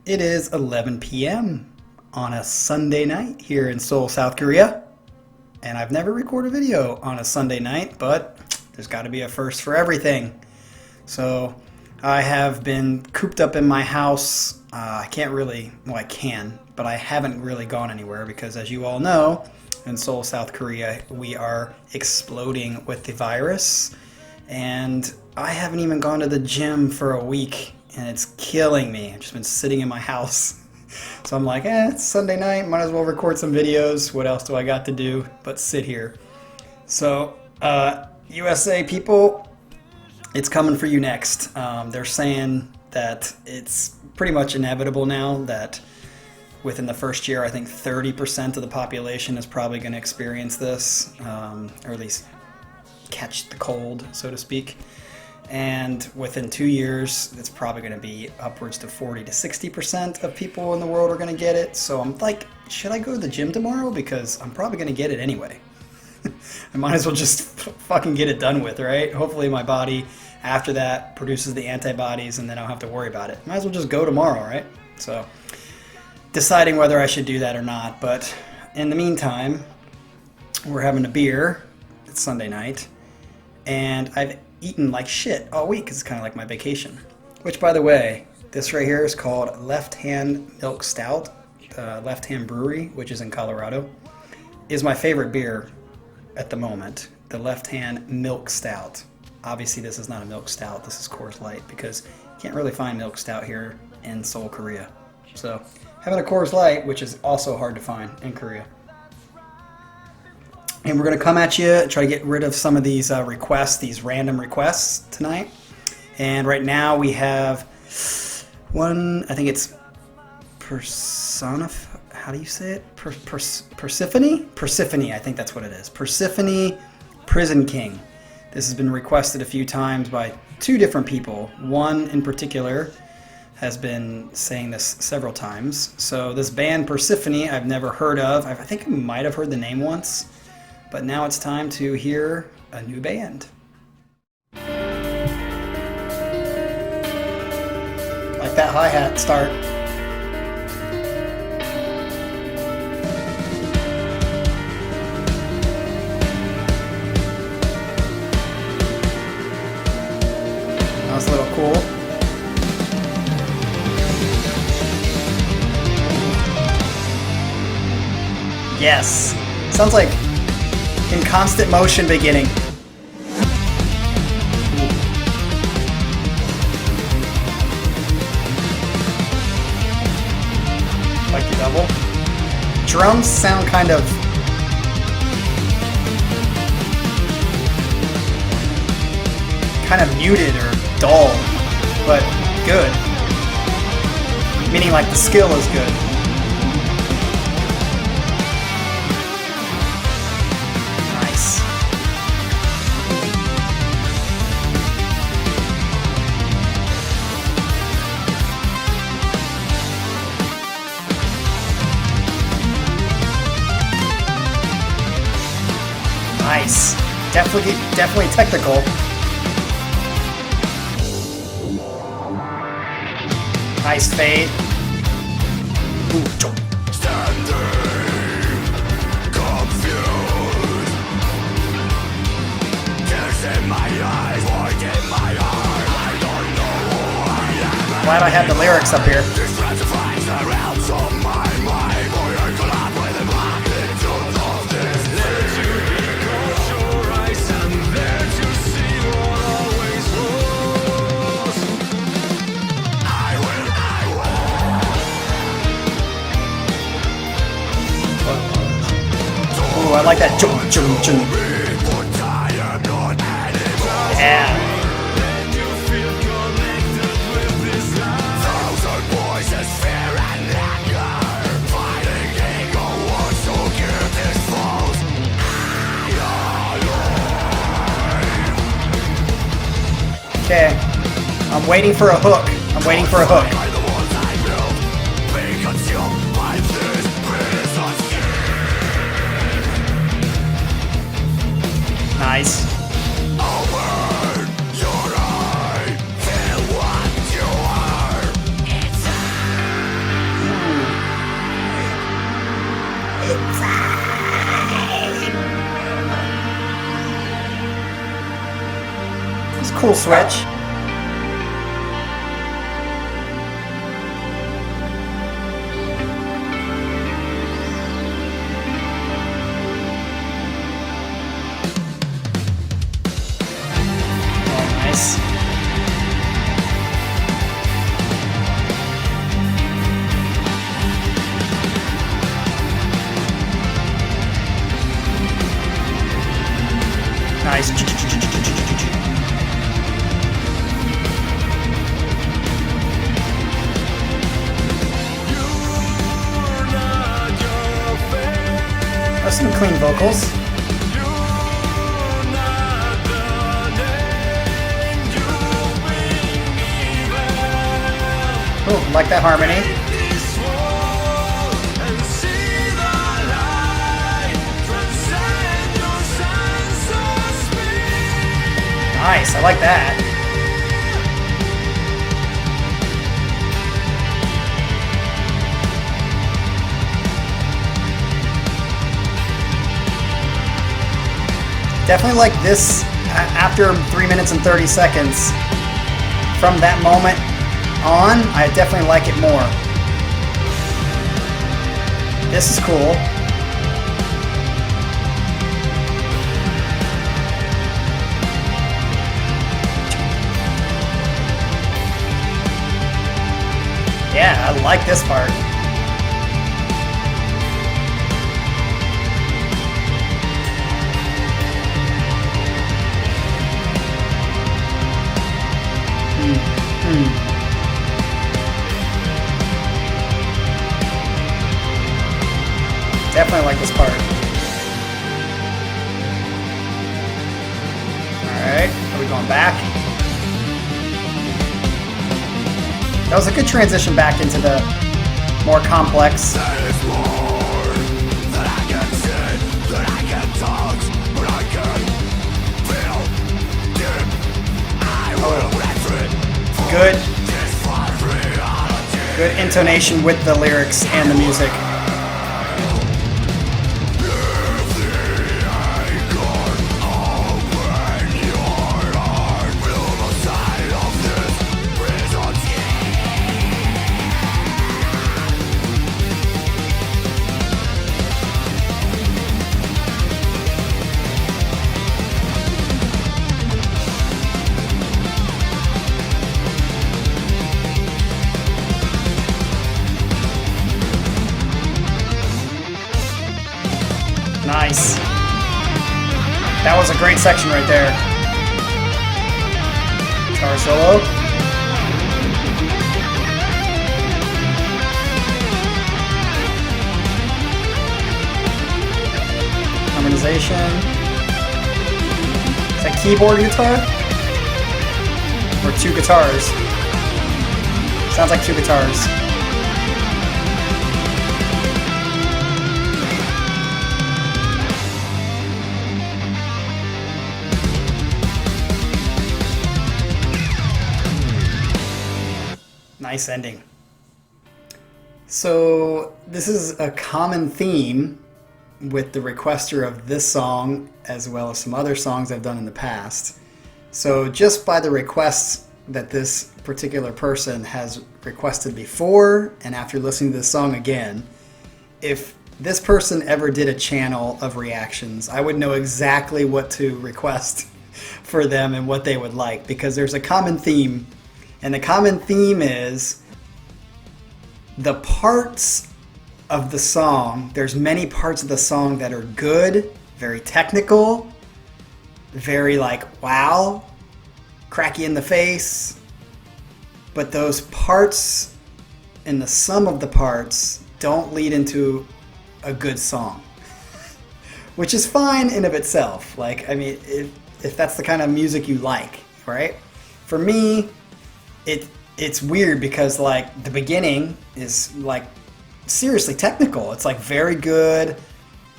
It is 11 p.m. on a Sunday night here in Seoul, South Korea. And I've never recorded a video on a Sunday night, but there's got to be a first for everything. So I have been cooped up in my house. I can't really, well, I can, but I haven't really gone anywhere because, as you all know, in Seoul, South Korea, we are exploding with the virus. And I haven't even gone to the gym for a week, and it's killing me. I've just been sitting in my house. So I'm like, it's Sunday night, might as well record some videos. What else do I got to do but sit here? So, USA people, it's coming for you next. They're saying that it's pretty much inevitable now that within the first year, I think 30% of the population is probably going to experience this, or at least catch the cold, so to speak. And within 2 years, it's probably going to be upwards to 40 to 60% of people in the world are going to get it. So I'm like, should I go to the gym tomorrow? Because I'm probably going to get it anyway. I might as well just fucking get it done with, right? Hopefully my body after that produces the antibodies and then I don't have to worry about it. Might as well just go tomorrow, right? So deciding whether I should do that or not. But in the meantime, we're having a beer. It's Sunday night. And I've eaten like shit all week. It's kind of like my vacation. Which, by the way, this right here is called Left Hand Milk Stout. Left Hand Brewery, which is in Colorado, is my favorite beer at the moment. The Left Hand Milk Stout. Obviously, this is not a milk stout. This is Coors Light because you can't really find milk stout here in Seoul, Korea. So, having a Coors Light, which is also hard to find in Korea. And we're going to come at you, try to get rid of some of these requests, these random requests tonight. And right now we have one, I think it's how do you say it? Persefone? Persefone, I think that's what it is. Persefone Prison King. This has been requested a few times by two different people. One in particular has been saying this several times. So this band Persefone I've never heard of. I think I might have heard the name once. But now it's time to hear a new band. Like that hi-hat start. That was a little cool. Yes. Sounds like in constant motion beginning. Like the double. Drums sound kind of muted or dull, but good. Meaning like the skill is good. Nice. Definitely technical. Nice fade. Ooh, jump. Glad I had the lyrics up here. I like that. Yeah. Okay. I'm waiting for a hook. Nice. cool switch. Nice. Nice. That's some clean vocals. Oh, like that harmony. Nice, I like that. Definitely like this after 3 minutes and 30 seconds. From that moment on, I definitely like it more. This is cool. Yeah, I like this part. Definitely like this part. Alright, are we going back? That was a good transition back into the more complex. Good intonation with the lyrics and the music. Nice. That was a great section right there. Guitar solo. Harmonization. Is that keyboard guitar? Or two guitars? Sounds like two guitars. Nice ending. So this is a common theme with the requester of this song as well as some other songs I've done in the past. So just by the requests that this particular person has requested before and after listening to this song again, if this person ever did a channel of reactions, I would know exactly what to request for them and what they would like, because there's a common theme. And the common theme is the parts of the song. There's many parts of the song that are good, very technical, very like, wow, crack you in the face. But those parts and the sum of the parts don't lead into a good song, which is fine in of itself. Like, I mean, if that's the kind of music you like, right? For me, it's weird because like the beginning is like seriously technical. It's like very good,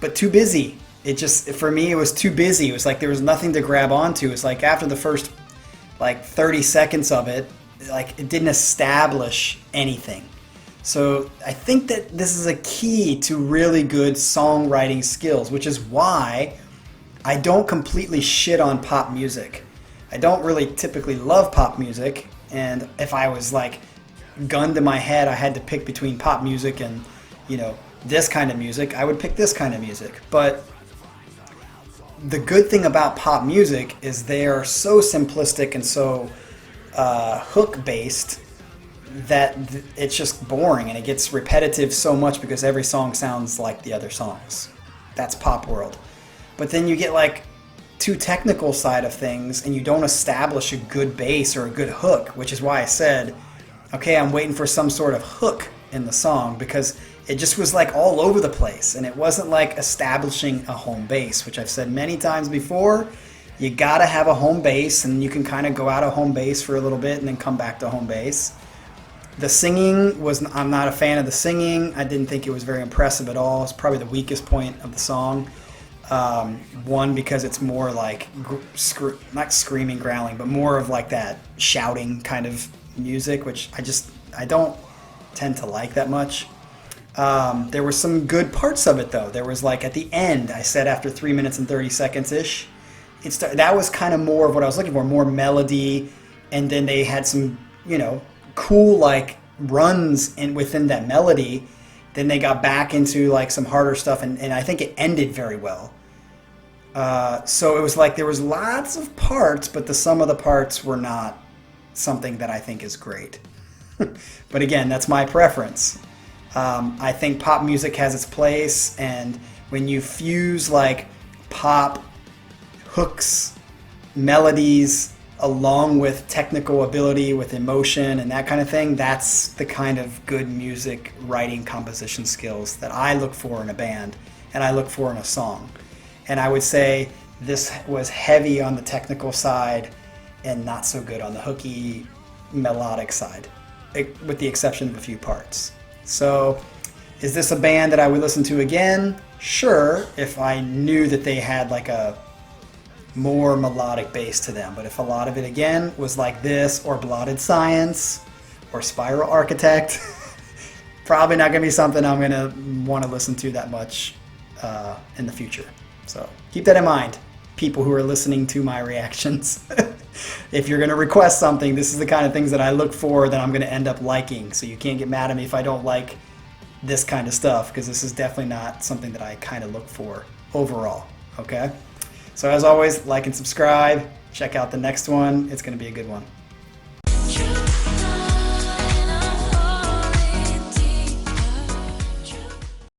but too busy. It just, for me, it was too busy. It was like there was nothing to grab onto. It's like after the first like 30 seconds of it, like it didn't establish anything. So I think that this is a key to really good songwriting skills, which is why I don't completely shit on pop music. I don't really typically love pop music, and if I was like gun to my head, I had to pick between pop music and, you know, this kind of music, I would pick this kind of music. But the good thing about pop music is they are so simplistic and so hook based that it's just boring and it gets repetitive so much because every song sounds like the other songs. That's pop world. But then you get like too technical side of things and you don't establish a good bass or a good hook, which is why I said, okay, I'm waiting for some sort of hook in the song, because it just was like all over the place and it wasn't like establishing a home base, which I've said many times before. You gotta have a home base, and you can kind of go out of home base for a little bit and then come back to home base. The singing I'm not a fan of the singing. I didn't think it was very impressive at all. It's probably the weakest point of the song. One, because it's more like not screaming, growling, but more of like that shouting kind of music, which I don't tend to like that much. There were some good parts of it though. There was like at the end, I said after 3 minutes and 30 seconds ish, that was kind of more of what I was looking for, more melody, and then they had some, you know, cool like runs within that melody. Then they got back into like some harder stuff, and I think it ended very well. So it was like there was lots of parts, but the sum of the parts were not something that I think is great. But again, that's my preference. I think pop music has its place, and when you fuse like pop hooks, melodies, along with technical ability, with emotion and that kind of thing, that's the kind of good music writing composition skills that I look for in a band and I look for in a song. And I would say this was heavy on the technical side and not so good on the hooky melodic side, with the exception of a few parts. So is this a band that I would listen to again? Sure, if I knew that they had like a more melodic bass to them. But if a lot of it again was like this, or Blotted Science, or Spiral Architect, probably not going to be something I'm going to want to listen to that much in the future. So keep that in mind, people who are listening to my reactions. If you're going to request something, this is the kind of things that I look for that I'm going to end up liking. So you can't get mad at me if I don't like this kind of stuff, because this is definitely not something that I kind of look for overall. Okay? So as always, like and subscribe. Check out the next one. It's going to be a good one.